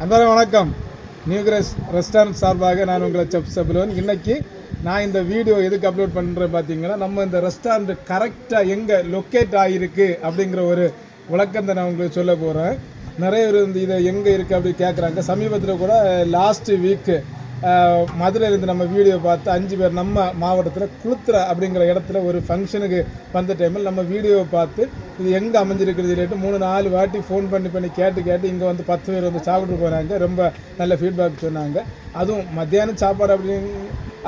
அன்பரே வணக்கம். New grace restaurant சார்பாக நான் உங்களை செஃப் சபுலன். இன்றைக்கி நான் இந்த வீடியோ எதுக்கு அப்லோட் பண்ணுறேன் பார்த்தீங்கன்னா, நம்ம இந்த ரெஸ்டாரண்ட் கரெக்டாக எங்கே லொக்கேட் ஆகிருக்கு அப்படிங்கிற ஒரு விளக்கத்தை நான் உங்களுக்கு சொல்ல போகிறேன். நிறைய பேர் வந்து இதை எங்கே இருக்குது அப்படி கேட்குறாங்க. சமீபத்தில் கூட லாஸ்ட் வீக்கு மதுரையிலேருந்து நம்ம வீடியோ பார்த்து 5 பேர் நம்ம மாவட்டத்தில் குளுத்துறை அப்படிங்கிற இடத்துல ஒரு ஃபங்க்ஷனுக்கு வந்த டைமில் நம்ம வீடியோவை பார்த்து இது எங்கே அமைஞ்சிருக்கிறது சொல்லிட்டு 3-4 வாட்டி ஃபோன் பண்ணி கேட்டு இங்கே வந்து 10 பேர் வந்து சாப்பிட்டு போனாங்க. ரொம்ப நல்ல ஃபீட்பேக் சொன்னாங்க. அதுவும் மத்தியானம் சாப்பாடு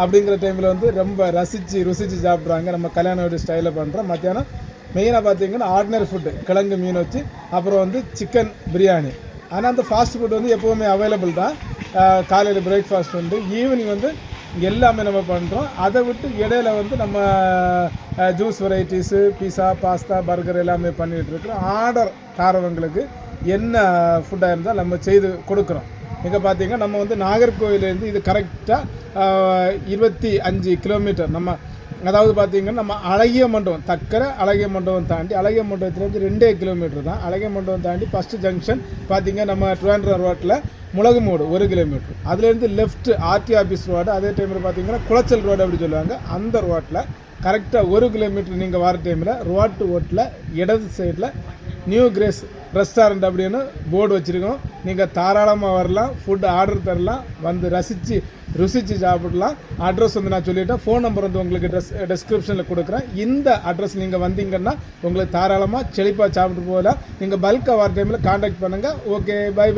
அப்படிங்கிற டைமில் வந்து ரொம்ப ருசித்து சாப்பிட்றாங்க. நம்ம கல்யாண வீடு ஸ்டைலில் பண்ணுறோம். மத்தியானம் மெயினாக பார்த்தீங்கன்னா ஆர்டினரி ஃபுட்டு, கிழங்கு மீன் வச்சு, அப்புறம் வந்து சிக்கன் பிரியாணி. ஆனால் அந்த ஃபாஸ்ட் ஃபுட் வந்து எப்போவுமே அவைலபிள் தான். காலையில் பிரேக்ஃபாஸ்ட் வந்து, ஈவினிங் வந்து எல்லாமே நம்ம பண்ணுறோம். அதை விட்டு இடையில வந்து நம்ம ஜூஸ் வெரைட்டிஸு, பீஸா, பாஸ்தா, பர்கர் எல்லாமே பண்ணிகிட்ருக்குறோம். ஆர்டர் காரவங்களுக்கு என்ன ஃபுட்டாக இருந்தால் நம்ம செய்து கொடுக்குறோம். இங்கே பார்த்தீங்கன்னா நம்ம வந்து நாகர்கோவிலேருந்து இது கரெக்டாக 25 கிலோமீட்டர். நம்ம அதாவது பார்த்திங்கன்னா நம்ம அழகிய மண்டபம், தக்கரை அழகிய மண்டபம் தாண்டி, அழகிய மண்டபத்துலேருந்து 2 கிலோமீட்டர் தான். அழகிய மண்டபம் தாண்டி ஃபஸ்ட்டு ஜங்ஷன் பார்த்திங்கன்னா நம்ம ட்ரிவாண்ட்ரம் ரோட்டில் முளகுமூடு 1 கிலோமீட்டர். அதுலேருந்து லெஃப்ட் ஆர்டி ஆஃபீஸ் ரோடு, அதே டைமில் பார்த்திங்கன்னா குளச்சல் ரோடு அப்படி சொல்லுவாங்க. அந்த ரோட்டில் கரெக்டாக 1 கிலோமீட்டர் நீங்கள் வர டைமில் ரோட்டு ஓட்டில் இடது சைடில் நியூ கிரேஸ் ரெஸ்டாரண்ட் அப்படின்னு போர்டு வச்சுருக்கோம். நீங்கள் தாராளமாக வரலாம், ஃபுட் ஆர்டர் தரலாம், வந்து ருசித்து சாப்பிடலாம். அட்ரஸ் வந்து நான் சொல்லிவிட்டேன். ஃபோன் நம்பர் வந்து உங்களுக்கு டெஸ்கிரிப்ஷனில் கொடுக்குறேன். இந்த அட்ரஸ் நீங்கள் வந்தீங்கன்னா உங்களுக்கு தாராளமாக செழிப்பாக சாப்பிட்டு போகலாம். நீங்கள் பல்காக வர டைமில் கான்டாக்ட் பண்ணுங்கள். Okay, by.